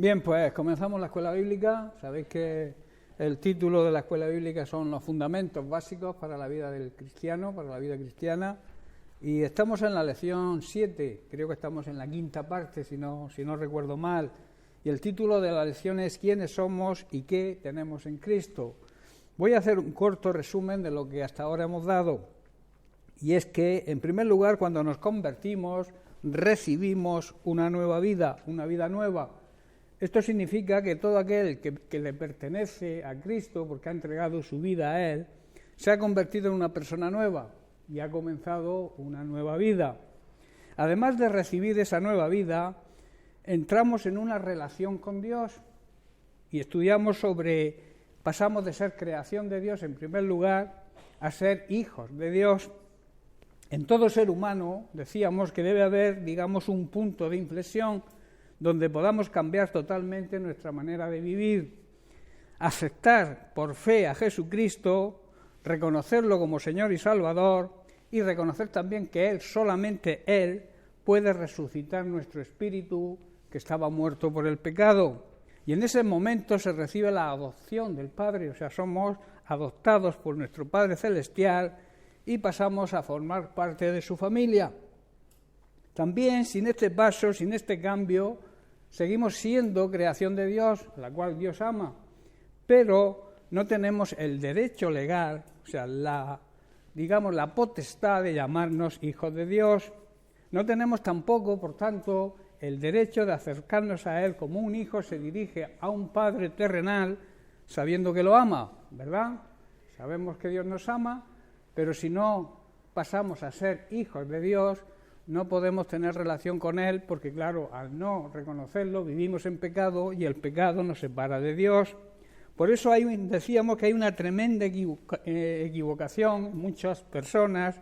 Bien, pues comenzamos la escuela bíblica. Sabéis que el título de la escuela bíblica son los fundamentos básicos para la vida del cristiano, para la vida cristiana. Y estamos en la lección 7, creo que estamos en la quinta parte, si no recuerdo mal. Y el título de la lección es ¿Quiénes somos y qué tenemos en Cristo? Voy a hacer un corto resumen de lo que hasta ahora hemos dado. Y es que, en primer lugar, cuando nos convertimos, recibimos una nueva vida, una vida nueva. Esto significa que todo aquel que le pertenece a Cristo, porque ha entregado su vida a Él, se ha convertido en una persona nueva y ha comenzado una nueva vida. Además de recibir esa nueva vida, entramos en una relación con Dios y estudiamos pasamos de ser creación de Dios en primer lugar a ser hijos de Dios. En todo ser humano decíamos que debe haber, un punto de inflexión donde podamos cambiar totalmente nuestra manera de vivir, aceptar por fe a Jesucristo, reconocerlo como Señor y Salvador y reconocer también que Él, solamente Él, puede resucitar nuestro espíritu que estaba muerto por el pecado. Y en ese momento se recibe la adopción del Padre, o sea, somos adoptados por nuestro Padre Celestial y pasamos a formar parte de su familia. También, sin este paso, sin este cambio, seguimos siendo creación de Dios, la cual Dios ama, pero no tenemos el derecho legal, o sea, la potestad de llamarnos hijos de Dios. No tenemos tampoco, por tanto, el derecho de acercarnos a Él como un hijo se dirige a un padre terrenal sabiendo que lo ama, ¿verdad? Sabemos que Dios nos ama, pero si no pasamos a ser hijos de Dios, no podemos tener relación con Él porque, claro, al no reconocerlo, vivimos en pecado y el pecado nos separa de Dios. Por eso decíamos que hay una tremenda equivocación en muchas personas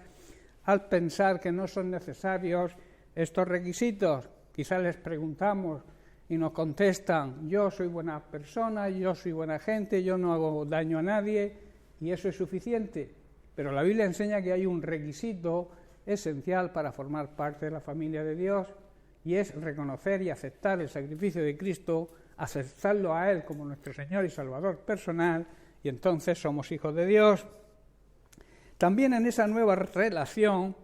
al pensar que no son necesarios estos requisitos. Quizás les preguntamos y nos contestan, yo soy buena persona, yo soy buena gente, yo no hago daño a nadie y eso es suficiente. Pero la Biblia enseña que hay un requisito esencial para formar parte de la familia de Dios y es reconocer y aceptar el sacrificio de Cristo, aceptarlo a Él como nuestro Señor y Salvador personal y entonces somos hijos de Dios. También en esa nueva relación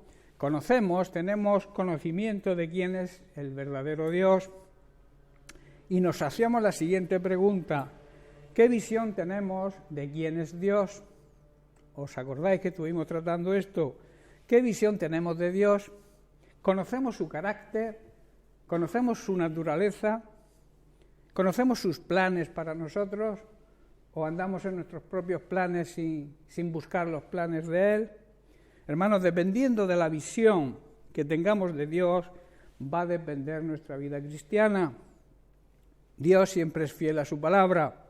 tenemos conocimiento de quién es el verdadero Dios y nos hacíamos la siguiente pregunta: ¿qué visión tenemos de quién es Dios? ¿Os acordáis que estuvimos tratando esto? ¿Qué visión tenemos de Dios? ¿Conocemos su carácter? ¿Conocemos su naturaleza? ¿Conocemos sus planes para nosotros? ¿O andamos en nuestros propios planes sin buscar los planes de Él? Hermanos, dependiendo de la visión que tengamos de Dios, va a depender nuestra vida cristiana. Dios siempre es fiel a su palabra.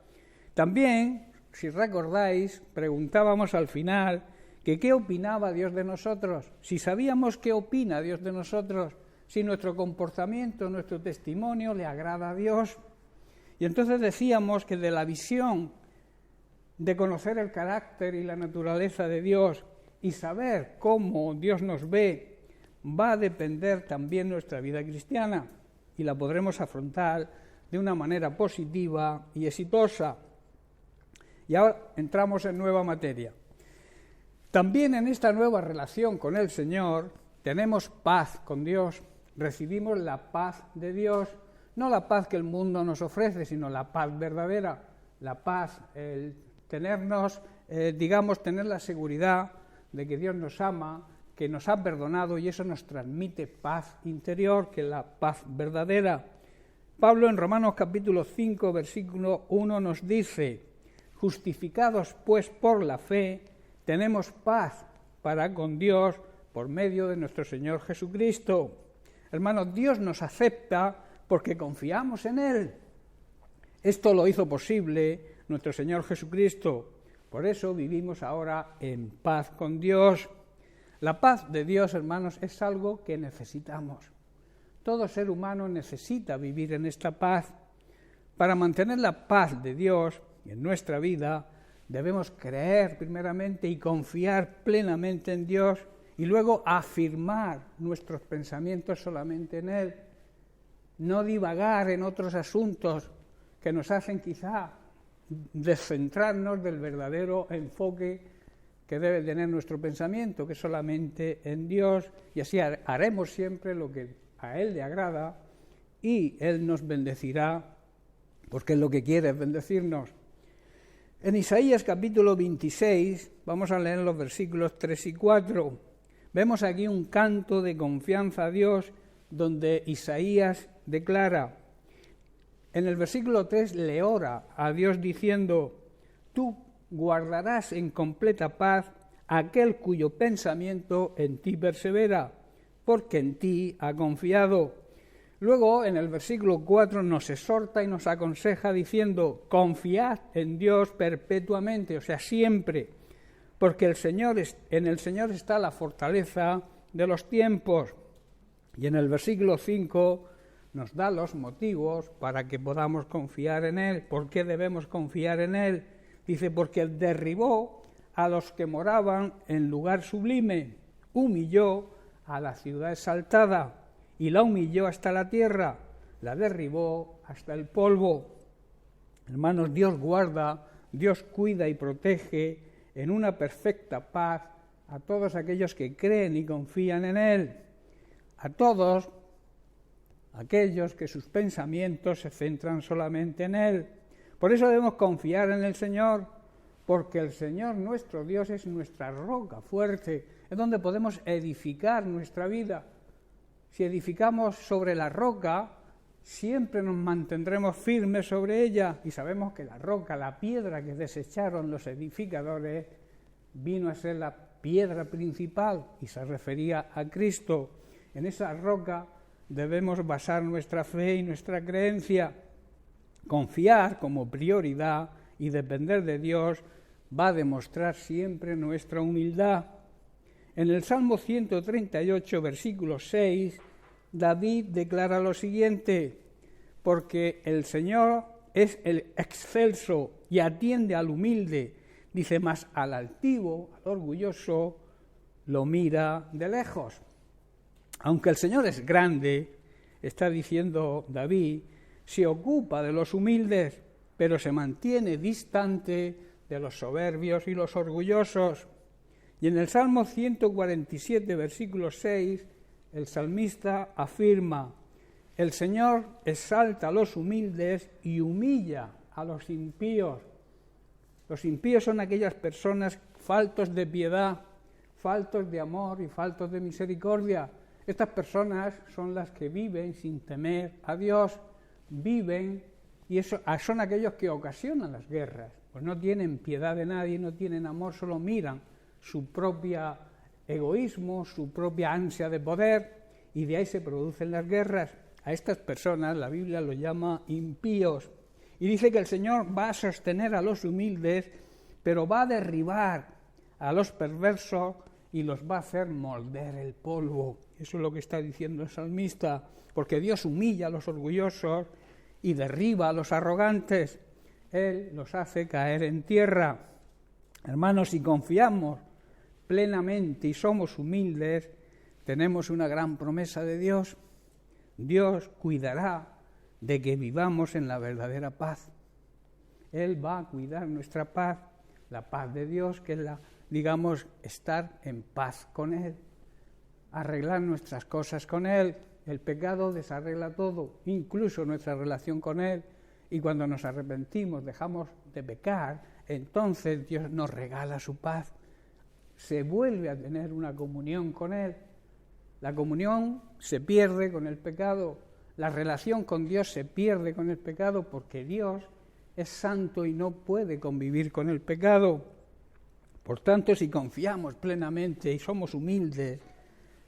También, si recordáis, preguntábamos al final que qué opinaba Dios de nosotros, si sabíamos qué opina Dios de nosotros, si nuestro comportamiento, nuestro testimonio le agrada a Dios. Y entonces decíamos que de la visión de conocer el carácter y la naturaleza de Dios y saber cómo Dios nos ve, va a depender también nuestra vida cristiana y la podremos afrontar de una manera positiva y exitosa. Y ahora entramos en nueva materia. También en esta nueva relación con el Señor tenemos paz con Dios, recibimos la paz de Dios, no la paz que el mundo nos ofrece, sino la paz verdadera, la paz, el tener la seguridad de que Dios nos ama, que nos ha perdonado y eso nos transmite paz interior, que es la paz verdadera. Pablo en Romanos capítulo 5, versículo 1 nos dice: justificados pues por la fe, tenemos paz para con Dios por medio de nuestro Señor Jesucristo. Hermanos, Dios nos acepta porque confiamos en Él. Esto lo hizo posible nuestro Señor Jesucristo. Por eso vivimos ahora en paz con Dios. La paz de Dios, hermanos, es algo que necesitamos. Todo ser humano necesita vivir en esta paz. Para mantener la paz de Dios en nuestra vida, debemos creer primeramente y confiar plenamente en Dios y luego afirmar nuestros pensamientos solamente en Él. No divagar en otros asuntos que nos hacen quizá descentrarnos del verdadero enfoque que debe tener nuestro pensamiento, que es solamente en Dios, y así haremos siempre lo que a Él le agrada y Él nos bendecirá, porque Él lo que quiere es bendecirnos. En Isaías capítulo 26, vamos a leer los versículos 3 y 4, vemos aquí un canto de confianza a Dios, donde Isaías declara, en el versículo 3 le ora a Dios diciendo, tú guardarás en completa paz aquel cuyo pensamiento en ti persevera, porque en ti ha confiado. Luego, en el versículo 4 nos exhorta y nos aconseja diciendo, confiad en Dios perpetuamente, o sea, siempre, porque en el Señor está la fortaleza de los tiempos. Y en el versículo 5 nos da los motivos para que podamos confiar en Él. ¿Por qué debemos confiar en Él? Dice, porque derribó a los que moraban en lugar sublime, humilló a la ciudad exaltada, y la humilló hasta la tierra, la derribó hasta el polvo. Hermanos, Dios guarda, Dios cuida y protege en una perfecta paz a todos aquellos que creen y confían en Él, a todos aquellos que sus pensamientos se centran solamente en Él. Por eso debemos confiar en el Señor, porque el Señor nuestro Dios es nuestra roca fuerte, es donde podemos edificar nuestra vida. Si edificamos sobre la roca, siempre nos mantendremos firmes sobre ella, y sabemos que la roca, la piedra que desecharon los edificadores, vino a ser la piedra principal y se refería a Cristo. En esa roca debemos basar nuestra fe y nuestra creencia. Confiar como prioridad y depender de Dios va a demostrar siempre nuestra humildad. En el Salmo 138, versículo 6, David declara lo siguiente, porque el Señor es el excelso y atiende al humilde, dice, mas al altivo, al orgulloso, lo mira de lejos. Aunque el Señor es grande, está diciendo David, se ocupa de los humildes, pero se mantiene distante de los soberbios y los orgullosos. Y en el Salmo 147, versículo 6, el salmista afirma, el Señor exalta a los humildes y humilla a los impíos. Los impíos son aquellas personas faltos de piedad, faltos de amor y faltos de misericordia. Estas personas son las que viven sin temer a Dios, viven, y son aquellos que ocasionan las guerras, pues no tienen piedad de nadie, no tienen amor, solo miran su propio egoísmo, su propia ansia de poder, y de ahí se producen las guerras. A estas personas la Biblia los llama impíos, y dice que el Señor va a sostener a los humildes, pero va a derribar a los perversos y los va a hacer morder el polvo. Eso es lo que está diciendo el salmista, porque Dios humilla a los orgullosos y derriba a los arrogantes. Él los hace caer en tierra. Hermanos, si confiamos plenamente y somos humildes, tenemos una gran promesa de Dios. Dios cuidará de que vivamos en la verdadera paz. Él va a cuidar nuestra paz, la paz de Dios, que es estar en paz con Él, arreglar nuestras cosas con Él. El pecado desarregla todo, incluso nuestra relación con Él, y cuando nos arrepentimos, dejamos de pecar, entonces Dios nos regala su paz. Se vuelve a tener una comunión con Él. La comunión se pierde con el pecado, la relación con Dios se pierde con el pecado, porque Dios es santo y no puede convivir con el pecado. Por tanto, si confiamos plenamente y somos humildes,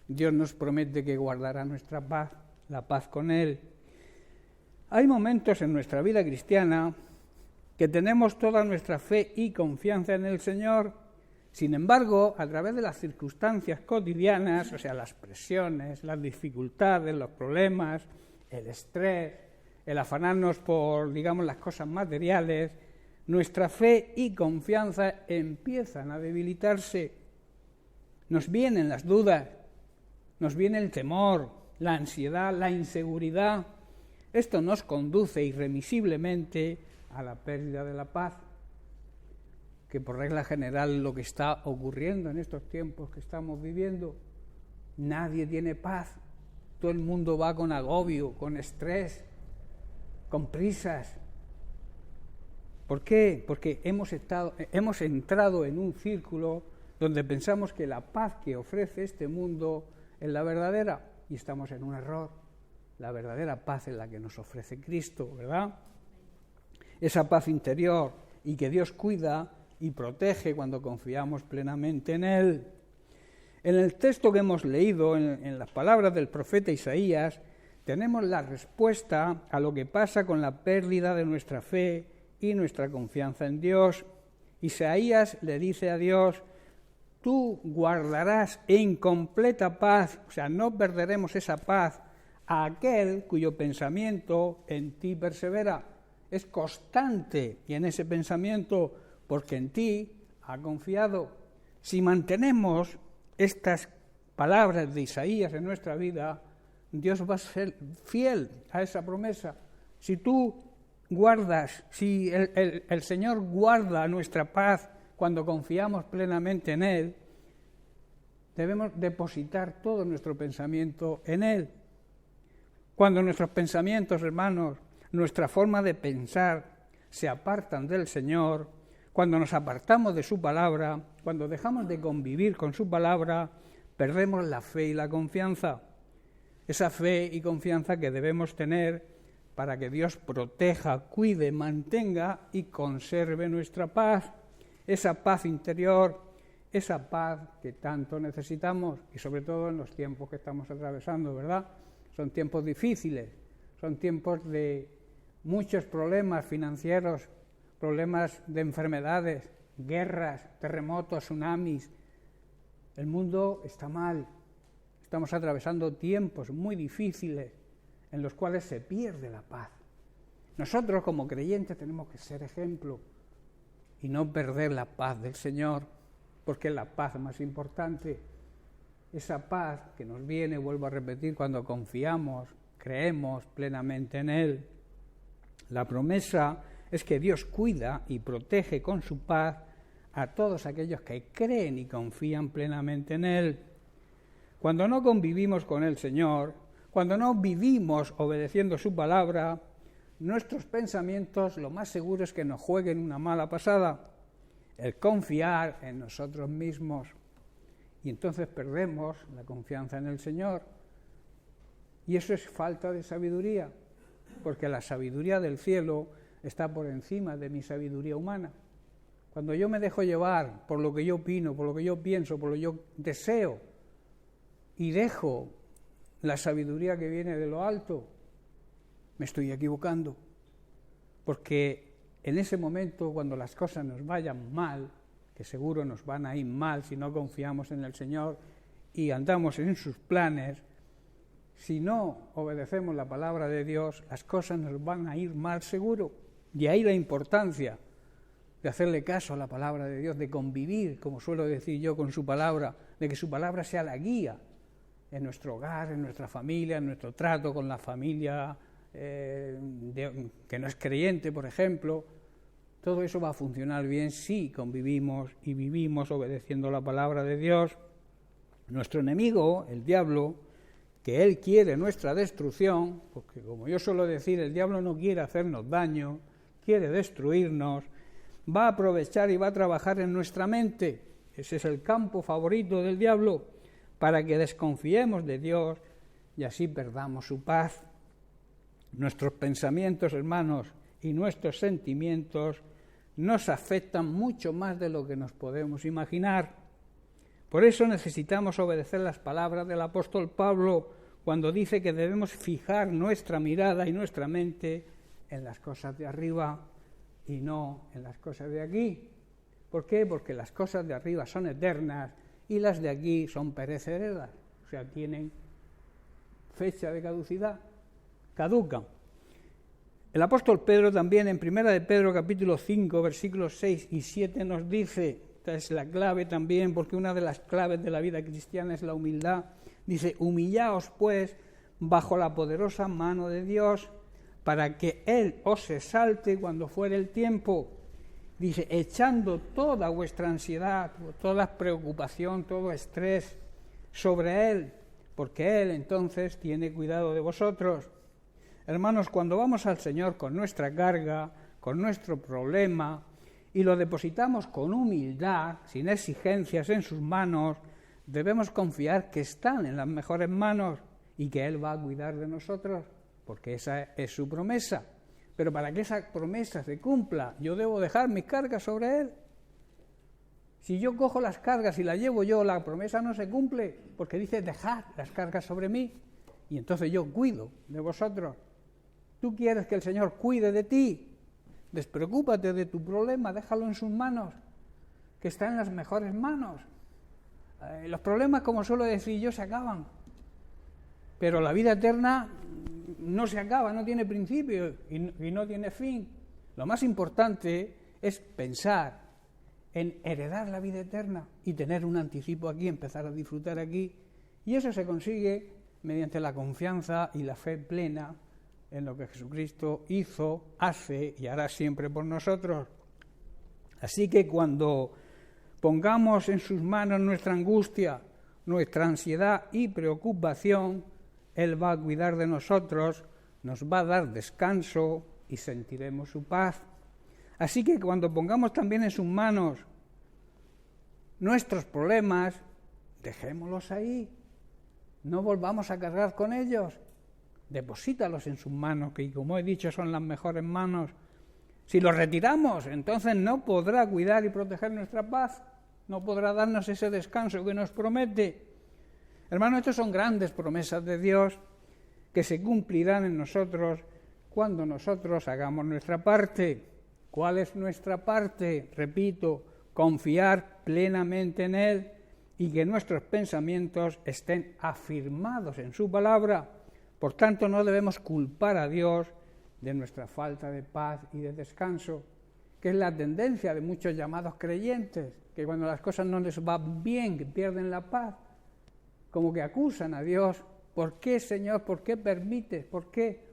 Dios nos promete que guardará nuestra paz, la paz con Él. Hay momentos en nuestra vida cristiana que tenemos toda nuestra fe y confianza en el Señor. Sin embargo, a través de las circunstancias cotidianas, o sea, las presiones, las dificultades, los problemas, el estrés, el afanarnos por, las cosas materiales, nuestra fe y confianza empiezan a debilitarse. Nos vienen las dudas, nos viene el temor, la ansiedad, la inseguridad. Esto nos conduce irremisiblemente a la pérdida de la paz, que por regla general lo que está ocurriendo en estos tiempos que estamos viviendo. Nadie tiene paz, todo el mundo va con agobio, con estrés, con prisas. ¿Por qué? Porque hemos entrado en un círculo donde pensamos que la paz que ofrece este mundo es la verdadera, y estamos en un error. La verdadera paz es la que nos ofrece Cristo, ¿verdad? Esa paz interior y que Dios cuida y protege cuando confiamos plenamente en Él. En el texto que hemos leído, en las palabras del profeta Isaías, tenemos la respuesta a lo que pasa con la pérdida de nuestra fe y nuestra confianza en Dios. Isaías le dice a Dios: tú guardarás en completa paz, o sea, no perderemos esa paz, a aquel cuyo pensamiento en ti persevera. Es constante y en ese pensamiento porque en ti ha confiado. Si mantenemos estas palabras de Isaías en nuestra vida, Dios va a ser fiel a esa promesa. Si tú guardas, si el Señor guarda nuestra paz cuando confiamos plenamente en Él, debemos depositar todo nuestro pensamiento en Él. Cuando nuestros pensamientos, hermanos, nuestra forma de pensar se apartan del Señor, cuando nos apartamos de su palabra, cuando dejamos de convivir con su palabra, perdemos la fe y la confianza. Esa fe y confianza que debemos tener para que Dios proteja, cuide, mantenga y conserve nuestra paz. Esa paz interior, esa paz que tanto necesitamos y sobre todo en los tiempos que estamos atravesando, ¿verdad? Son tiempos difíciles, son tiempos de muchos problemas financieros, problemas de enfermedades, guerras, terremotos, tsunamis. El mundo está mal. Estamos atravesando tiempos muy difíciles en los cuales se pierde la paz. Nosotros como creyentes tenemos que ser ejemplo y no perder la paz del Señor, porque es la paz más importante. Esa paz que nos viene, vuelvo a repetir, cuando confiamos, creemos plenamente en Él. La promesa es que Dios cuida y protege con su paz a todos aquellos que creen y confían plenamente en Él. Cuando no convivimos con el Señor, cuando no vivimos obedeciendo su palabra, nuestros pensamientos lo más seguro es que nos jueguen una mala pasada, el confiar en nosotros mismos. Y entonces perdemos la confianza en el Señor. Y eso es falta de sabiduría, porque la sabiduría del cielo está por encima de mi sabiduría humana. Cuando yo me dejo llevar por lo que yo opino, por lo que yo pienso, por lo que yo deseo, y dejo la sabiduría que viene de lo alto, me estoy equivocando. Porque en ese momento, cuando las cosas nos vayan mal, que seguro nos van a ir mal si no confiamos en el Señor y andamos en sus planes, si no obedecemos la palabra de Dios, las cosas nos van a ir mal seguro. Y ahí la importancia de hacerle caso a la palabra de Dios, de convivir, como suelo decir yo, con su palabra, de que su palabra sea la guía en nuestro hogar, en nuestra familia, en nuestro trato con la familia que no es creyente, por ejemplo. Todo eso va a funcionar bien si convivimos y vivimos obedeciendo la palabra de Dios. Nuestro enemigo, el diablo, que él quiere nuestra destrucción, porque como yo suelo decir, el diablo no quiere hacernos daño, quiere destruirnos, va a aprovechar y va a trabajar en nuestra mente. Ese es el campo favorito del diablo, para que desconfiemos de Dios y así perdamos su paz. Nuestros pensamientos, hermanos, y nuestros sentimientos nos afectan mucho más de lo que nos podemos imaginar. Por eso necesitamos obedecer las palabras del apóstol Pablo cuando dice que debemos fijar nuestra mirada y nuestra mente en las cosas de arriba y no en las cosas de aquí. ¿Por qué? Porque las cosas de arriba son eternas y las de aquí son perecederas, o sea, tienen fecha de caducidad, caducan. El apóstol Pedro también en 1 de Pedro capítulo 5 versículos 6 y 7 nos dice, esta es la clave también, porque una de las claves de la vida cristiana es la humildad, dice: humillaos pues bajo la poderosa mano de Dios, para que Él os exalte cuando fuere el tiempo. Dice, echando toda vuestra ansiedad, toda preocupación, todo estrés sobre Él, porque Él entonces tiene cuidado de vosotros. Hermanos, cuando vamos al Señor con nuestra carga, con nuestro problema, y lo depositamos con humildad, sin exigencias en sus manos, debemos confiar que están en las mejores manos y que Él va a cuidar de nosotros, porque esa es su promesa. Pero para que esa promesa se cumpla, yo debo dejar mis cargas sobre Él. Si yo cojo las cargas y las llevo yo, la promesa no se cumple, porque dice, dejad las cargas sobre mí, y entonces yo cuido de vosotros. Tú quieres que el Señor cuide de ti, despreocúpate de tu problema, déjalo en sus manos, que está en las mejores manos. Los problemas, como suelo decir yo, se acaban, pero la vida eterna no se acaba, no tiene principio y no tiene fin. Lo más importante es pensar en heredar la vida eterna y tener un anticipo aquí, empezar a disfrutar aquí, y eso se consigue mediante la confianza y la fe plena en lo que Jesucristo hizo, hace y hará siempre por nosotros. Así que cuando pongamos en sus manos nuestra angustia, nuestra ansiedad y preocupación, Él va a cuidar de nosotros, nos va a dar descanso y sentiremos su paz. Así que cuando pongamos también en sus manos nuestros problemas, dejémoslos ahí, no volvamos a cargar con ellos. Deposítalos en sus manos, que como he dicho son las mejores manos. Si los retiramos, entonces no podrá cuidar y proteger nuestra paz, no podrá darnos ese descanso que nos promete. Hermanos, estas son grandes promesas de Dios que se cumplirán en nosotros cuando nosotros hagamos nuestra parte. ¿Cuál es nuestra parte? Repito, confiar plenamente en Él y que nuestros pensamientos estén afirmados en su palabra. Por tanto, no debemos culpar a Dios de nuestra falta de paz y de descanso, que es la tendencia de muchos llamados creyentes, que cuando las cosas no les van bien, que pierden la paz, como que acusan a Dios. ¿Por qué, Señor? ¿Por qué permites? ¿Por qué?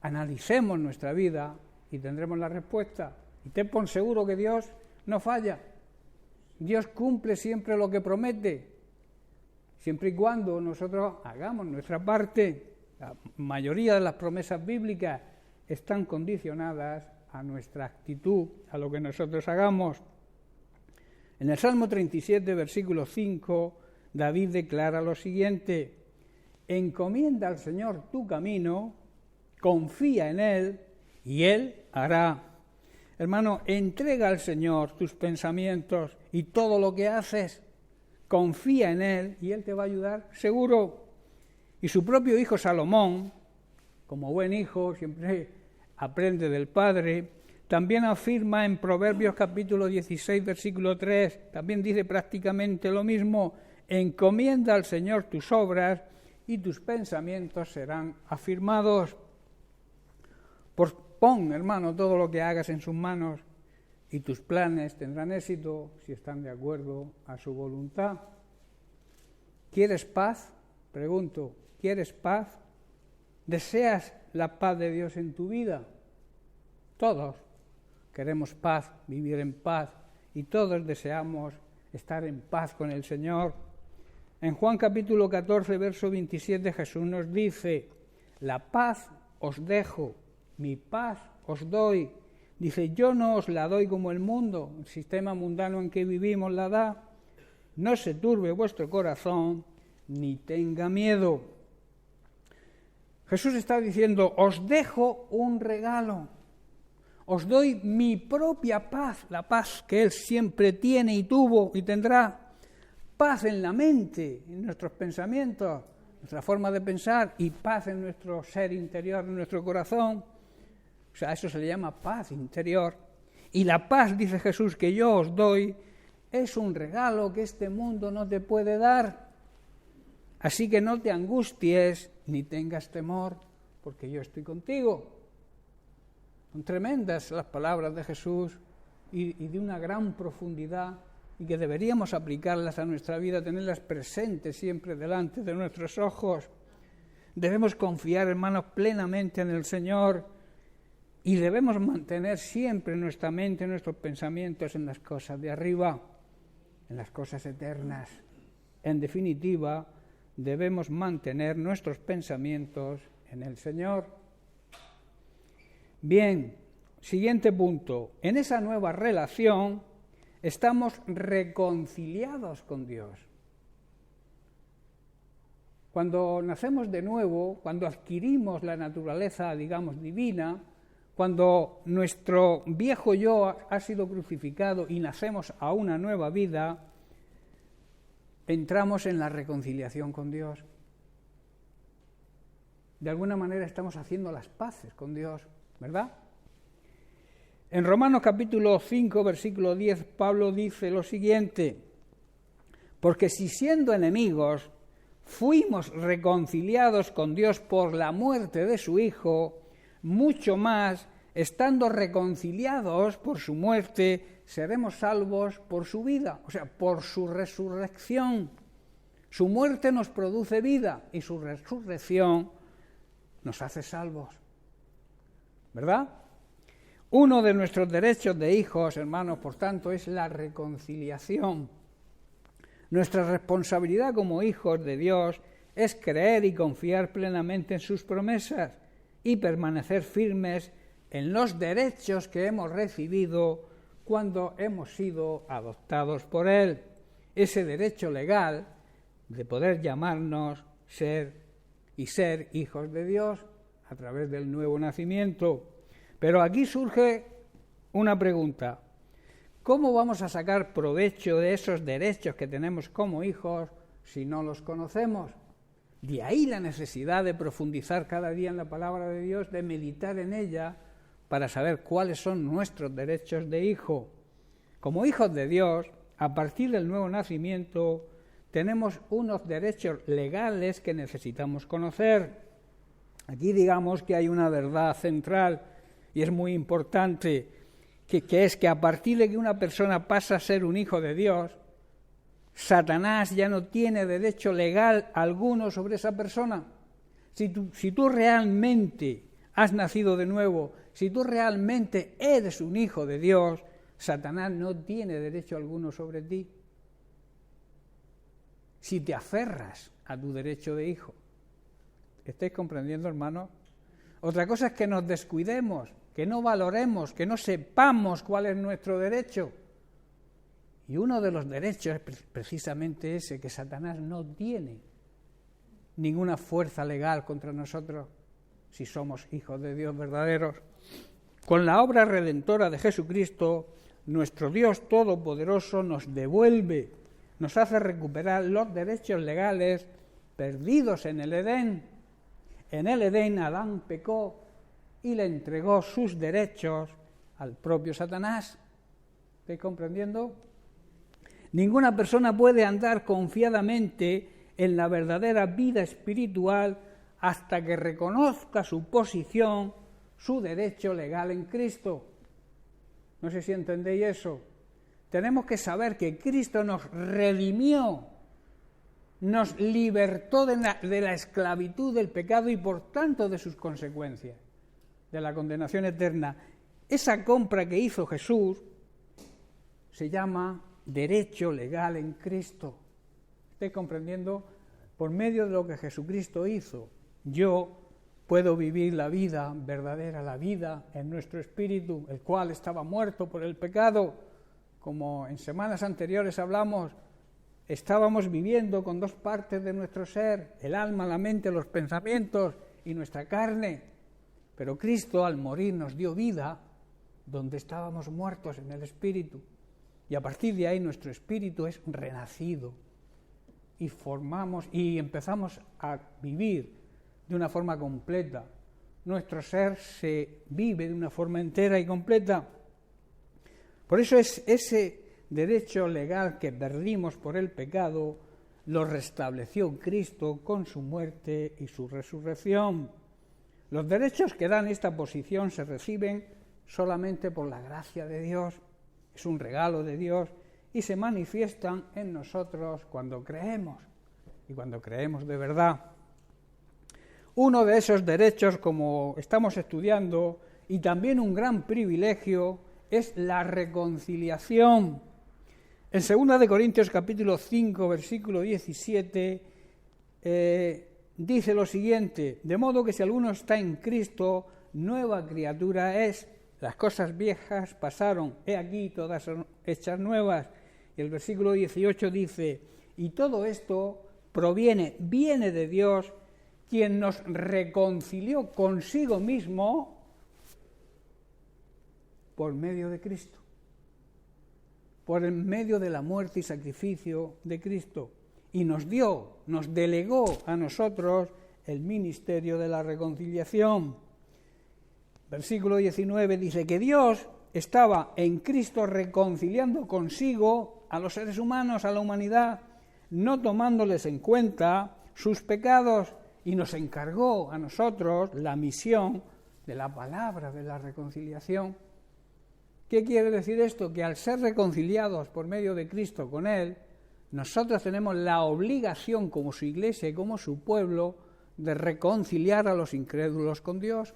Analicemos nuestra vida y tendremos la respuesta. Y ten por seguro que Dios no falla. Dios cumple siempre lo que promete, siempre y cuando nosotros hagamos nuestra parte. La mayoría de las promesas bíblicas están condicionadas a nuestra actitud, a lo que nosotros hagamos. En el Salmo 37, versículo 5, David declara lo siguiente: encomienda al Señor tu camino, confía en Él y Él hará. Hermano, entrega al Señor tus pensamientos y todo lo que haces, confía en Él y Él te va a ayudar seguro. Y su propio hijo Salomón, como buen hijo, siempre aprende del padre, también afirma en Proverbios capítulo 16, versículo 3, también dice prácticamente lo mismo: encomienda al Señor tus obras y tus pensamientos serán afirmados. Pon, hermano, todo lo que hagas en sus manos y tus planes tendrán éxito si están de acuerdo a su voluntad. ¿Quieres paz? Pregunto, ¿quieres paz? ¿Deseas la paz de Dios en tu vida? Todos queremos paz, vivir en paz, y todos deseamos estar en paz con el Señor. En Juan capítulo 14, verso 27, Jesús nos dice: la paz os dejo, mi paz os doy. Dice, yo no os la doy como el mundo, el sistema mundano en que vivimos la da. No se turbe vuestro corazón, ni tenga miedo. Jesús está diciendo, os dejo un regalo, os doy mi propia paz, la paz que Él siempre tiene y tuvo y tendrá. Paz en la mente, en nuestros pensamientos, nuestra forma de pensar, y paz en nuestro ser interior, en nuestro corazón. O sea, eso se le llama paz interior. Y la paz, dice Jesús, que yo os doy, es un regalo que este mundo no te puede dar. Así que no te angusties ni tengas temor, porque yo estoy contigo. Son tremendas las palabras de Jesús y de una gran profundidad, y que deberíamos aplicarlas a nuestra vida, tenerlas presentes siempre delante de nuestros ojos. Debemos confiar, hermanos, plenamente en el Señor y debemos mantener siempre nuestra mente, nuestros pensamientos en las cosas de arriba, en las cosas eternas. En definitiva, debemos mantener nuestros pensamientos en el Señor. Bien, siguiente punto. En esa nueva relación estamos reconciliados con Dios. Cuando nacemos de nuevo, cuando adquirimos la naturaleza, digamos, divina, cuando nuestro viejo yo ha sido crucificado y nacemos a una nueva vida, entramos en la reconciliación con Dios. De alguna manera estamos haciendo las paces con Dios, ¿verdad? En Romanos capítulo 5, versículo 10, Pablo dice lo siguiente: porque si siendo enemigos fuimos reconciliados con Dios por la muerte de su Hijo, mucho más, estando reconciliados por su muerte, seremos salvos por su vida, o sea, por su resurrección. Su muerte nos produce vida y su resurrección nos hace salvos, ¿verdad? Uno de nuestros derechos de hijos, hermanos, por tanto, es la reconciliación. Nuestra responsabilidad como hijos de Dios es creer y confiar plenamente en sus promesas y permanecer firmes en los derechos que hemos recibido cuando hemos sido adoptados por Él. Ese derecho legal de poder llamarnos ser hijos de Dios a través del nuevo nacimiento. Pero aquí surge una pregunta: ¿cómo vamos a sacar provecho de esos derechos que tenemos como hijos si no los conocemos? De ahí la necesidad de profundizar cada día en la palabra de Dios, de meditar en ella para saber cuáles son nuestros derechos de hijo. Como hijos de Dios, a partir del nuevo nacimiento, tenemos unos derechos legales que necesitamos conocer. Aquí digamos que hay una verdad central y es muy importante, que es que a partir de que una persona pasa a ser un hijo de Dios, Satanás ya no tiene derecho legal alguno sobre esa persona. Si tú realmente has nacido de nuevo, si tú realmente eres un hijo de Dios, Satanás no tiene derecho alguno sobre ti. Si te aferras a tu derecho de hijo. ¿Estáis comprendiendo, hermanos? Otra cosa es que nos descuidemos, que no valoremos, que no sepamos cuál es nuestro derecho. Y uno de los derechos es precisamente ese, que Satanás no tiene ninguna fuerza legal contra nosotros si somos hijos de Dios verdaderos. Con la obra redentora de Jesucristo, nuestro Dios Todopoderoso nos devuelve, nos hace recuperar los derechos legales perdidos en el Edén. En el Edén Adán pecó y le entregó sus derechos al propio Satanás. ¿Estáis comprendiendo? Ninguna persona puede andar confiadamente en la verdadera vida espiritual hasta que reconozca su posición, su derecho legal en Cristo. No sé si entendéis eso. Tenemos que saber que Cristo nos redimió, nos libertó de la esclavitud del pecado y por tanto de sus consecuencias, de la condenación eterna. Esa compra que hizo Jesús se llama derecho legal en Cristo. ¿Estáis comprendiendo? Por medio de lo que Jesucristo hizo, yo puedo vivir la vida verdadera, la vida en nuestro espíritu, el cual estaba muerto por el pecado. Como en semanas anteriores hablamos, estábamos viviendo con dos partes de nuestro ser, el alma, la mente, los pensamientos y nuestra carne. Pero Cristo, al morir, nos dio vida donde estábamos muertos en el espíritu. Y a partir de ahí nuestro espíritu es renacido y empezamos a vivir de una forma completa. Nuestro ser se vive de una forma entera y completa. Por eso es ese derecho legal que perdimos por el pecado, lo restableció Cristo con su muerte y su resurrección. Los derechos que dan esta posición se reciben solamente por la gracia de Dios. Es un regalo de Dios y se manifiestan en nosotros cuando creemos, y cuando creemos de verdad. Uno de esos derechos, como estamos estudiando, y también un gran privilegio, es la reconciliación. En 2 de Corintios capítulo 5, versículo 17, dice lo siguiente: de modo que si alguno está en Cristo, nueva criatura es, las cosas viejas pasaron, he aquí todas son hechas nuevas. Y el versículo 18 dice: y todo esto viene de Dios, quien nos reconcilió consigo mismo por medio de Cristo, por el medio de la muerte y sacrificio de Cristo, y nos delegó a nosotros el ministerio de la reconciliación. Versículo 19 dice que Dios estaba en Cristo reconciliando consigo a los seres humanos, a la humanidad, no tomándoles en cuenta sus pecados, y nos encargó a nosotros la misión de la palabra de la reconciliación. ¿Qué quiere decir esto? Que al ser reconciliados por medio de Cristo con Él, nosotros tenemos la obligación como su iglesia y como su pueblo de reconciliar a los incrédulos con Dios.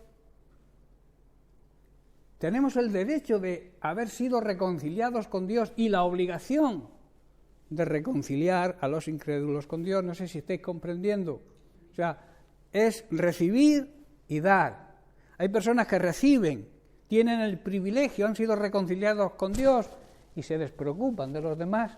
Tenemos el derecho de haber sido reconciliados con Dios y la obligación de reconciliar a los incrédulos con Dios. No sé si estáis comprendiendo. O sea, es recibir y dar. Hay personas que reciben, tienen el privilegio, han sido reconciliados con Dios y se despreocupan de los demás.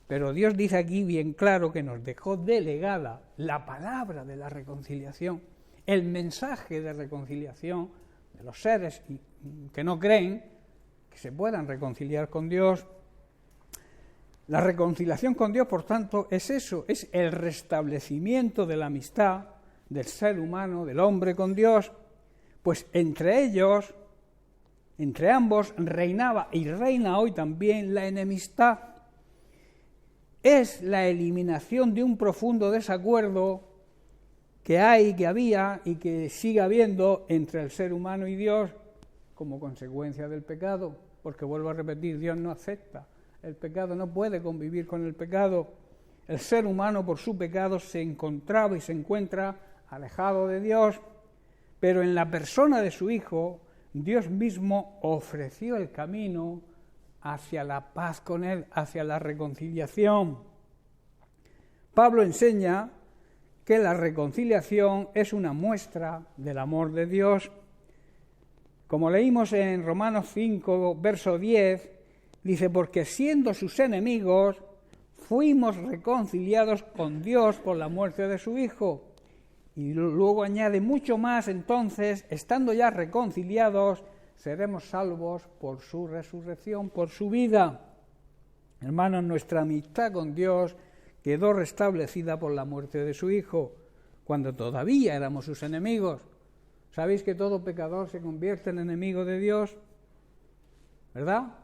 Pero Dios dice aquí bien claro que nos dejó delegada la palabra de la reconciliación, el mensaje de reconciliación de los seres que no creen, que se puedan reconciliar con Dios. La reconciliación con Dios, por tanto, es eso, es el restablecimiento de la amistad del ser humano, del hombre con Dios, pues entre ambos reinaba y reina hoy también la enemistad. Es la eliminación de un profundo desacuerdo que había y que sigue habiendo entre el ser humano y Dios como consecuencia del pecado, porque vuelvo a repetir, Dios no acepta el pecado, no puede convivir con el pecado. El ser humano por su pecado se encontraba y se encuentra alejado de Dios, pero en la persona de su Hijo, Dios mismo ofreció el camino hacia la paz con Él, hacia la reconciliación. Pablo enseña que la reconciliación es una muestra del amor de Dios. Como leímos en Romanos 5, verso 10, dice: porque siendo sus enemigos, fuimos reconciliados con Dios por la muerte de su Hijo. Y luego añade mucho más: entonces, estando ya reconciliados, seremos salvos por su resurrección, por su vida. Hermanos, nuestra amistad con Dios quedó restablecida por la muerte de su Hijo, cuando todavía éramos sus enemigos. ¿Sabéis que todo pecador se convierte en enemigo de Dios? ¿Verdad?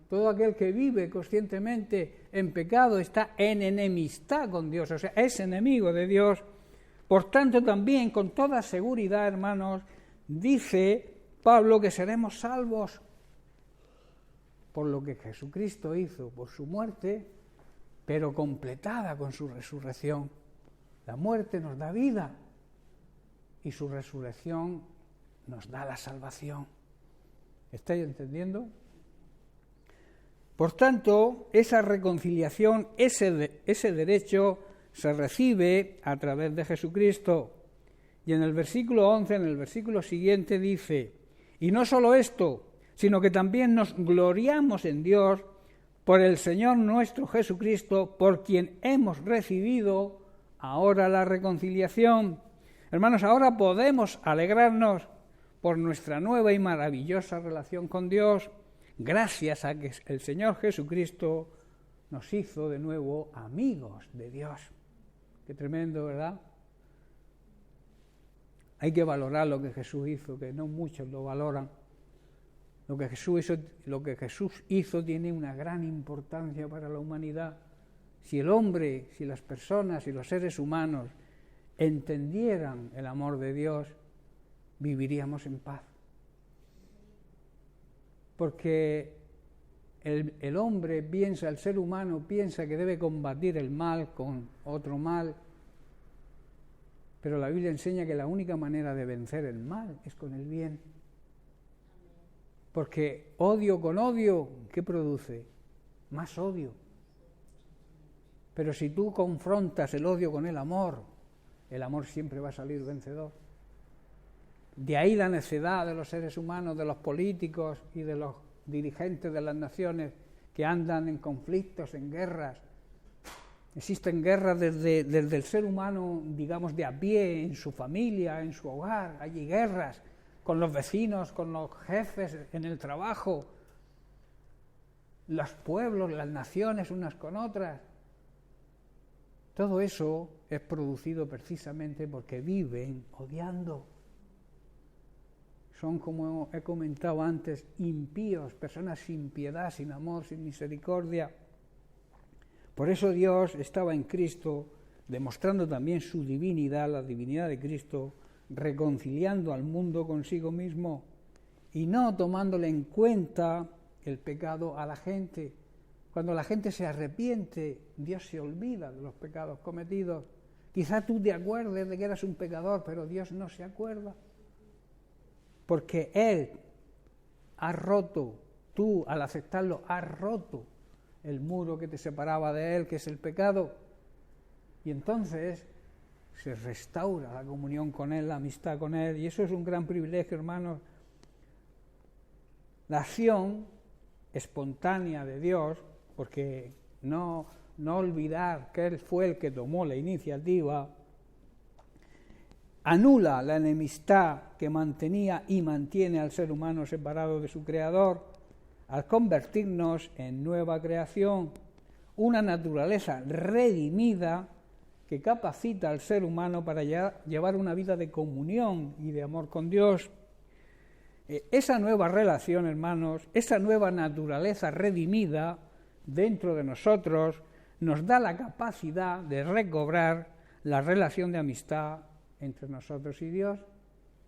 Todo aquel que vive conscientemente en pecado está en enemistad con Dios, o sea, es enemigo de Dios. Por tanto, también con toda seguridad, hermanos, dice Pablo que seremos salvos por lo que Jesucristo hizo, por su muerte, pero completada con su resurrección. La muerte nos da vida y su resurrección nos da la salvación. ¿Estáis entendiendo? Por tanto, esa reconciliación, ese derecho se recibe a través de Jesucristo. Y en el versículo 11, en el versículo siguiente, dice: y no solo esto, sino que también nos gloriamos en Dios por el Señor nuestro Jesucristo, por quien hemos recibido ahora la reconciliación. Hermanos, ahora podemos alegrarnos por nuestra nueva y maravillosa relación con Dios, gracias a que el Señor Jesucristo nos hizo de nuevo amigos de Dios. Qué tremendo, ¿verdad? Hay que valorar lo que Jesús hizo, que no muchos lo valoran. Lo que Jesús hizo tiene una gran importancia para la humanidad. Si el hombre, si las personas, si los seres humanos entendieran el amor de Dios, viviríamos en paz. Porque el hombre piensa, el ser humano piensa que debe combatir el mal con otro mal. Pero la Biblia enseña que la única manera de vencer el mal es con el bien. Porque odio con odio, ¿qué produce? Más odio. Pero si tú confrontas el odio con el amor siempre va a salir vencedor. De ahí la necedad de los seres humanos, de los políticos y de los dirigentes de las naciones que andan en conflictos, en guerras. Existen guerras desde el ser humano, digamos, de a pie, en su familia, en su hogar. Hay guerras con los vecinos, con los jefes, en el trabajo. Los pueblos, las naciones unas con otras. Todo eso es producido precisamente porque viven odiando. Son, como he comentado antes, impíos, personas sin piedad, sin amor, sin misericordia. Por eso Dios estaba en Cristo, demostrando también su divinidad, la divinidad de Cristo, reconciliando al mundo consigo mismo y no tomándole en cuenta el pecado a la gente. Cuando la gente se arrepiente, Dios se olvida de los pecados cometidos. Quizá tú te acuerdes de que eras un pecador, pero Dios no se acuerda. Porque Él ha roto, tú al aceptarlo, has roto el muro que te separaba de Él, que es el pecado. Y entonces se restaura la comunión con Él, la amistad con Él. Y eso es un gran privilegio, hermanos. La acción espontánea de Dios, porque no olvidar que Él fue el que tomó la iniciativa, anula la enemistad que mantenía y mantiene al ser humano separado de su Creador, al convertirnos en nueva creación, una naturaleza redimida que capacita al ser humano para llevar una vida de comunión y de amor con Dios. Esa nueva relación, hermanos, esa nueva naturaleza redimida dentro de nosotros nos da la capacidad de recobrar la relación de amistad entre nosotros y Dios,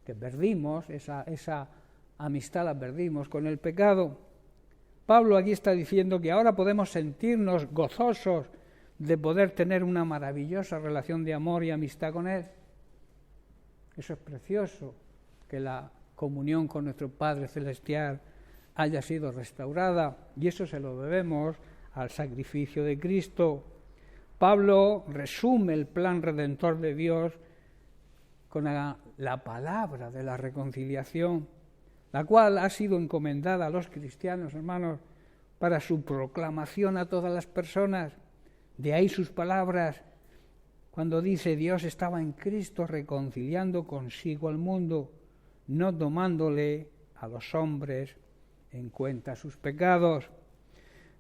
que perdimos, esa amistad la perdimos con el pecado. Pablo aquí está diciendo que ahora podemos sentirnos gozosos de poder tener una maravillosa relación de amor y amistad con Él. Eso es precioso, que la comunión con nuestro Padre Celestial haya sido restaurada, y eso se lo debemos al sacrificio de Cristo. Pablo resume el plan redentor de Dios con la palabra de la reconciliación, la cual ha sido encomendada a los cristianos, hermanos, para su proclamación a todas las personas. De ahí sus palabras, cuando dice: Dios estaba en Cristo reconciliando consigo al mundo, no tomándole a los hombres en cuenta sus pecados.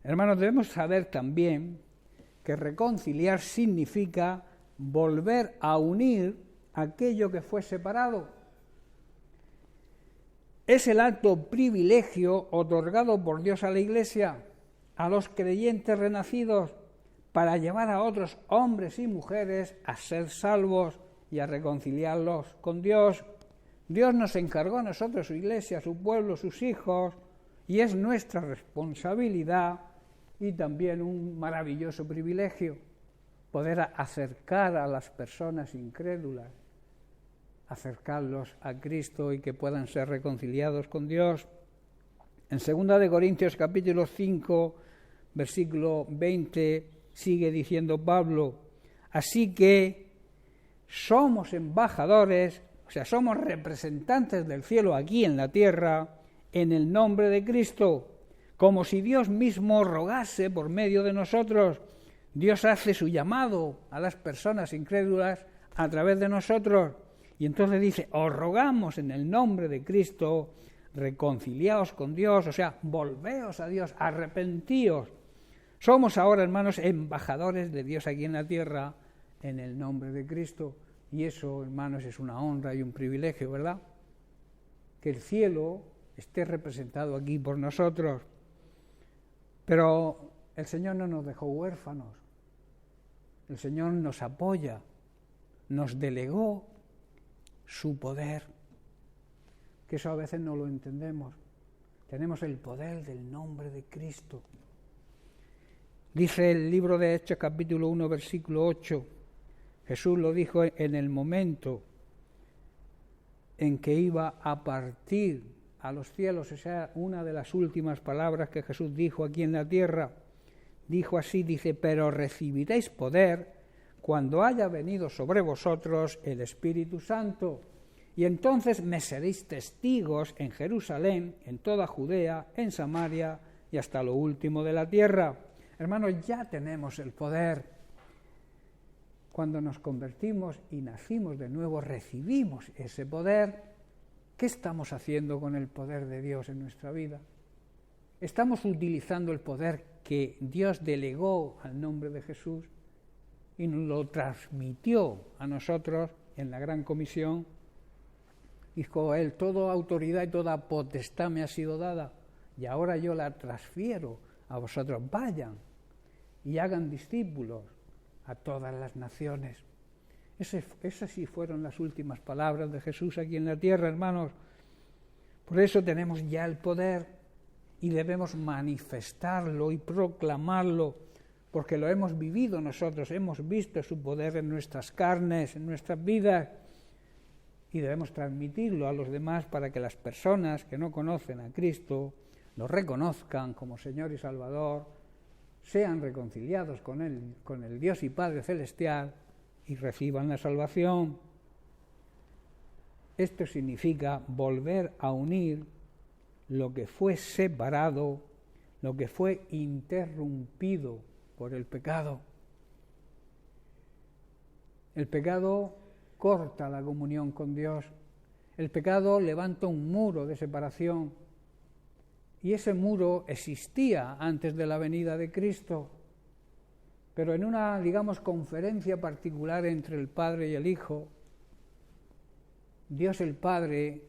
Hermanos, debemos saber también que reconciliar significa volver a unir aquello que fue separado. Es el alto privilegio otorgado por Dios a la Iglesia, a los creyentes renacidos, para llevar a otros hombres y mujeres a ser salvos y a reconciliarlos con Dios. Dios nos encargó a nosotros, su Iglesia, su pueblo, sus hijos, y es nuestra responsabilidad y también un maravilloso privilegio poder acercar a las personas incrédulas, acercarlos a Cristo y que puedan ser reconciliados con Dios. En 2 Corintios capítulo 5, versículo 20, sigue diciendo Pablo: así que somos embajadores, o sea, somos representantes del cielo aquí en la tierra, en el nombre de Cristo, como si Dios mismo rogase por medio de nosotros. Dios hace su llamado a las personas incrédulas a través de nosotros. Y entonces dice: os rogamos en el nombre de Cristo, reconciliaos con Dios, o sea, volveos a Dios, arrepentíos. Somos ahora, hermanos, embajadores de Dios aquí en la tierra, en el nombre de Cristo. Y eso, hermanos, es una honra y un privilegio, ¿verdad? Que el cielo esté representado aquí por nosotros. Pero el Señor no nos dejó huérfanos. El Señor nos apoya, nos delegó su poder, que eso a veces no lo entendemos. Tenemos el poder del nombre de Cristo. Dice el libro de Hechos capítulo 1 versículo 8: Jesús lo dijo en el momento en que iba a partir a los cielos. Esa es una de las últimas palabras que Jesús dijo aquí en la tierra. Dijo así, dice: pero recibiréis poder cuando haya venido sobre vosotros el Espíritu Santo, y entonces me seréis testigos en Jerusalén, en toda Judea, en Samaria y hasta lo último de la tierra. Hermanos, ya tenemos el poder. Cuando nos convertimos y nacimos de nuevo, recibimos ese poder. ¿Qué estamos haciendo con el poder de Dios en nuestra vida? ¿Estamos utilizando el poder que Dios delegó al nombre de Jesús y nos lo transmitió a nosotros en la Gran Comisión? Dijo Él: toda autoridad y toda potestad me ha sido dada, y ahora yo la transfiero a vosotros. Vayan y hagan discípulos a todas las naciones. Esas sí fueron las últimas palabras de Jesús aquí en la tierra, hermanos. Por eso tenemos ya el poder y debemos manifestarlo y proclamarlo, porque lo hemos vivido nosotros, hemos visto su poder en nuestras carnes, en nuestras vidas, y debemos transmitirlo a los demás para que las personas que no conocen a Cristo lo reconozcan como Señor y Salvador, sean reconciliados con Él, con el Dios y Padre Celestial, y reciban la salvación. Esto significa volver a unir lo que fue separado, lo que fue interrumpido por el pecado. El pecado corta la comunión con Dios. El pecado levanta un muro de separación. Y ese muro existía antes de la venida de Cristo. Pero en una, conferencia particular entre el Padre y el Hijo, Dios el Padre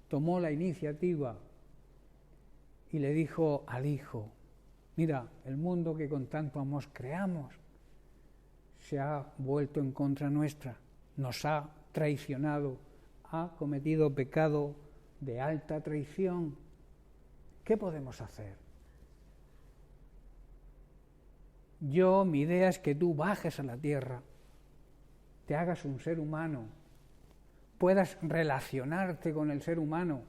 tomó la iniciativa y le dijo al Hijo: mira, el mundo que con tanto amor creamos se ha vuelto en contra nuestra, nos ha traicionado, ha cometido pecado de alta traición. ¿Qué podemos hacer? Mi idea es que tú bajes a la tierra, te hagas un ser humano, puedas relacionarte con el ser humano,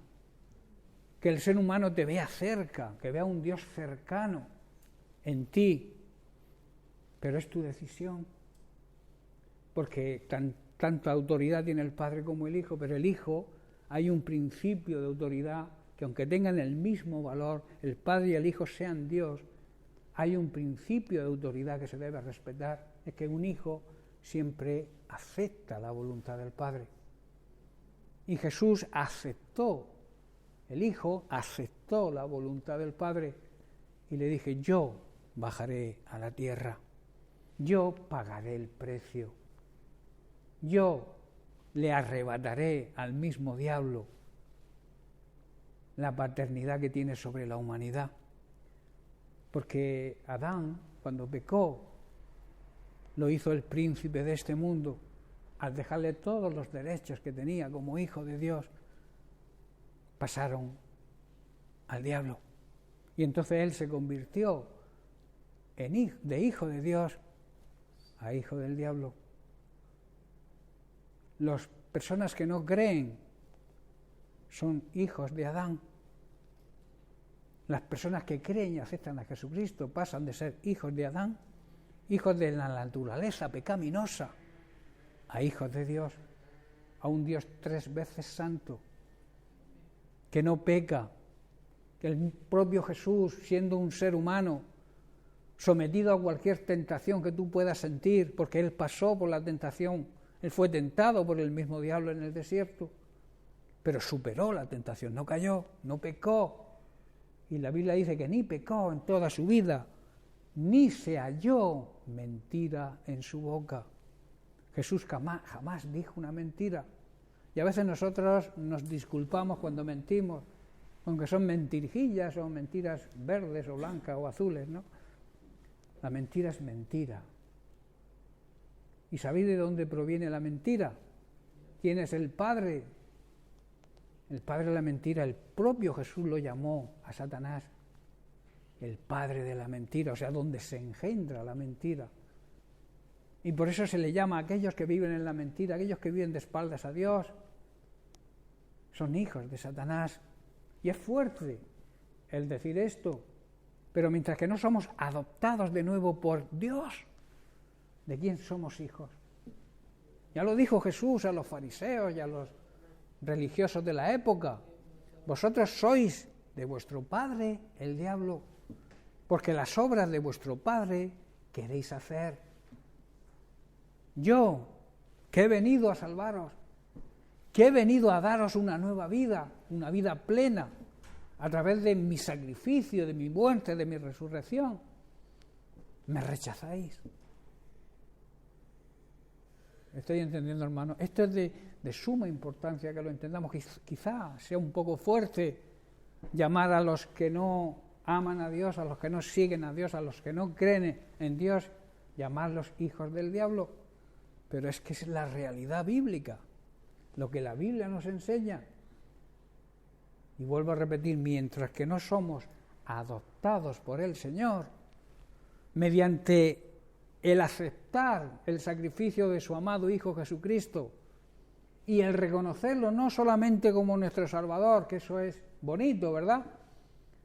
que el ser humano te vea cerca, que vea un Dios cercano en ti, pero es tu decisión, porque tanta autoridad tiene el Padre como el Hijo, pero el Hijo, hay un principio de autoridad que aunque tengan el mismo valor, el Padre y el Hijo sean Dios, hay un principio de autoridad que se debe respetar, es que un hijo siempre acepta la voluntad del Padre. Y Jesús aceptó, el Hijo aceptó la voluntad del Padre y le dije: yo bajaré a la tierra, yo pagaré el precio, yo le arrebataré al mismo diablo la paternidad que tiene sobre la humanidad. Porque Adán, cuando pecó, lo hizo el príncipe de este mundo, al dejarle todos los derechos que tenía como hijo de Dios, pasaron al diablo. Y entonces él se convirtió de hijo de Dios a hijo del diablo. Las personas que no creen son hijos de Adán. Las personas que creen y aceptan a Jesucristo pasan de ser hijos de Adán, hijos de la naturaleza pecaminosa, a hijos de Dios, a un Dios 3 veces santo, que no peca, que el propio Jesús, siendo un ser humano, sometido a cualquier tentación que tú puedas sentir, porque Él pasó por la tentación, Él fue tentado por el mismo diablo en el desierto, pero superó la tentación, no cayó, no pecó. Y la Biblia dice que ni pecó en toda su vida, ni se halló mentira en su boca. Jesús jamás dijo una mentira. Y a veces nosotros nos disculpamos cuando mentimos, aunque son mentirijillas o mentiras verdes o blancas o azules, ¿no? La mentira es mentira. ¿Y sabéis de dónde proviene la mentira? ¿Quién es el padre? El padre de la mentira, el propio Jesús lo llamó a Satanás el padre de la mentira, o sea, donde se engendra la mentira. Y por eso se le llama a aquellos que viven en la mentira, aquellos que viven de espaldas a Dios. Son hijos de Satanás. Y es fuerte el decir esto. Pero mientras que no somos adoptados de nuevo por Dios, ¿de quién somos hijos? Ya lo dijo Jesús a los fariseos y a los religiosos de la época. Vosotros sois de vuestro padre, el diablo, porque las obras de vuestro padre queréis hacer. Yo, que he venido a salvaros, que he venido a daros una nueva vida, una vida plena, a través de mi sacrificio, de mi muerte, de mi resurrección, me rechazáis. Estoy entendiendo, hermano. Esto es de suma importancia que lo entendamos. Quizá sea un poco fuerte llamar a los que no aman a Dios, a los que no siguen a Dios, a los que no creen en Dios, llamarlos hijos del diablo. Pero es que es la realidad bíblica, lo que la Biblia nos enseña. Y vuelvo a repetir, mientras que no somos adoptados por el Señor, mediante el aceptar el sacrificio de su amado Hijo Jesucristo y el reconocerlo no solamente como nuestro Salvador, que eso es bonito, ¿verdad?,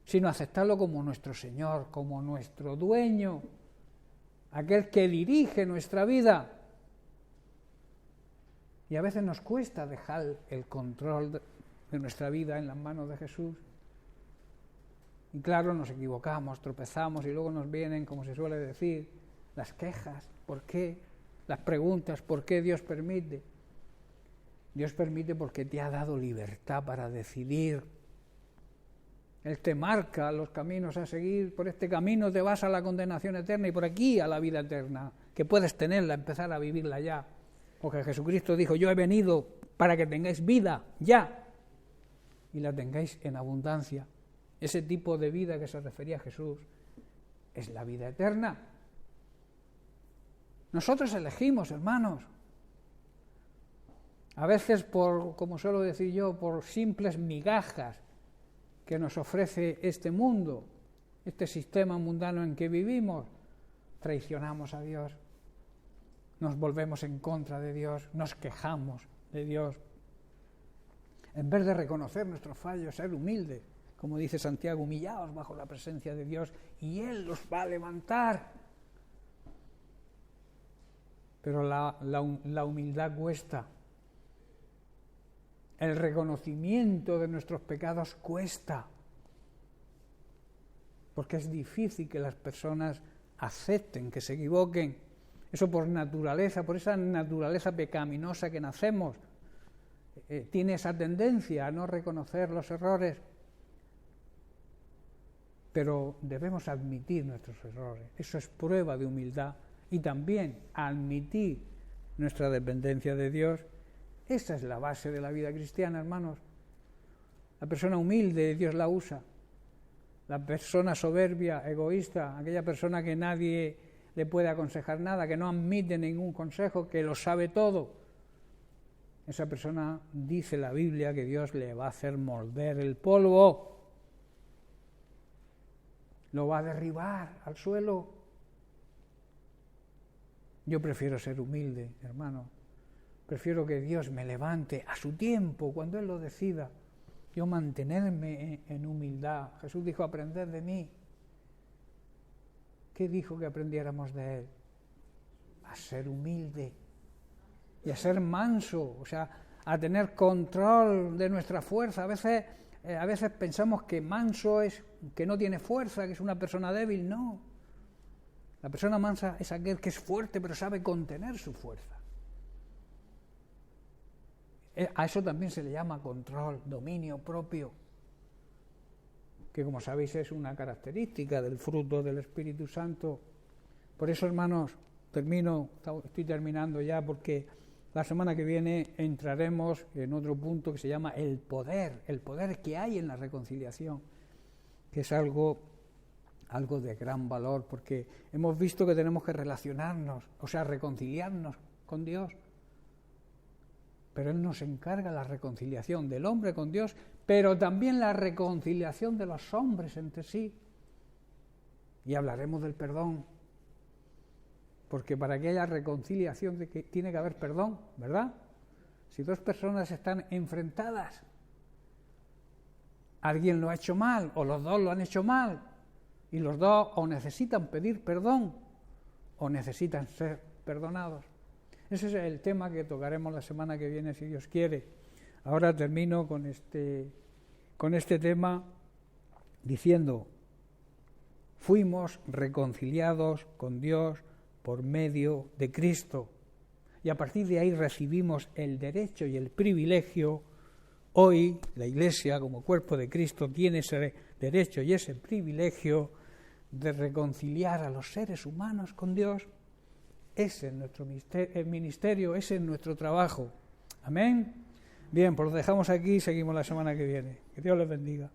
sino aceptarlo como nuestro Señor, como nuestro dueño, aquel que dirige nuestra vida. Y a veces nos cuesta dejar el control de nuestra vida en las manos de Jesús. Y claro, nos equivocamos, tropezamos y luego nos vienen, como se suele decir, las quejas, ¿por qué? Las preguntas, ¿por qué Dios permite? Dios permite porque te ha dado libertad para decidir. Él te marca los caminos a seguir, por este camino te vas a la condenación eterna y por aquí a la vida eterna, que puedes tenerla, empezar a vivirla ya. Porque Jesucristo dijo, yo he venido para que tengáis vida ya y la tengáis en abundancia. Ese tipo de vida que se refería a Jesús es la vida eterna. Nosotros elegimos, hermanos, a veces por, como suelo decir yo, por simples migajas que nos ofrece este mundo, este sistema mundano en que vivimos, traicionamos a Dios, nos volvemos en contra de Dios, nos quejamos de Dios. En vez de reconocer nuestros fallos, ser humildes, como dice Santiago, humillaos bajo la presencia de Dios y Él los va a levantar. Pero la humildad cuesta. El reconocimiento de nuestros pecados cuesta. Porque es difícil que las personas acepten que se equivoquen. Eso por naturaleza, por esa naturaleza pecaminosa que nacemos. Tiene esa tendencia a no reconocer los errores. Pero debemos admitir nuestros errores. Eso es prueba de humildad. Y también admitir nuestra dependencia de Dios. Esa es la base de la vida cristiana, hermanos. La persona humilde, Dios la usa. La persona soberbia, egoísta, aquella persona que nadie le puede aconsejar nada, que no admite ningún consejo, que lo sabe todo. Esa persona, dice la Biblia, que Dios le va a hacer morder el polvo. Lo va a derribar al suelo. Yo prefiero ser humilde, hermano. Prefiero que Dios me levante a su tiempo, cuando Él lo decida. Yo mantenerme en humildad. Jesús dijo, aprended de mí. ¿Qué dijo que aprendiéramos de Él? A ser humilde y a ser manso, o sea, a tener control de nuestra fuerza. A veces pensamos que manso es que no tiene fuerza, que es una persona débil. No. La persona mansa es aquel que es fuerte, pero sabe contener su fuerza. A eso también se le llama control, dominio propio, que como sabéis es una característica del fruto del Espíritu Santo. Por eso, hermanos, estoy terminando ya, porque la semana que viene entraremos en otro punto que se llama el poder que hay en la reconciliación, que es algo de gran valor, porque hemos visto que tenemos que relacionarnos, o sea, reconciliarnos con Dios. Pero Él nos encarga la reconciliación del hombre con Dios, pero también la reconciliación de los hombres entre sí. Y hablaremos del perdón, porque para que haya reconciliación tiene que haber perdón, ¿verdad? Si dos personas están enfrentadas, alguien lo ha hecho mal o los dos lo han hecho mal y los dos o necesitan pedir perdón o necesitan ser perdonados. Ese es el tema que tocaremos la semana que viene, si Dios quiere. Ahora termino con este tema diciendo: fuimos reconciliados con Dios por medio de Cristo, y a partir de ahí recibimos el derecho y el privilegio. Hoy la Iglesia, como cuerpo de Cristo, tiene ese derecho y ese privilegio de reconciliar a los seres humanos con Dios. Ese es nuestro ministerio, ese es nuestro trabajo. Amén. Bien, pues lo dejamos aquí y seguimos la semana que viene. Que Dios les bendiga.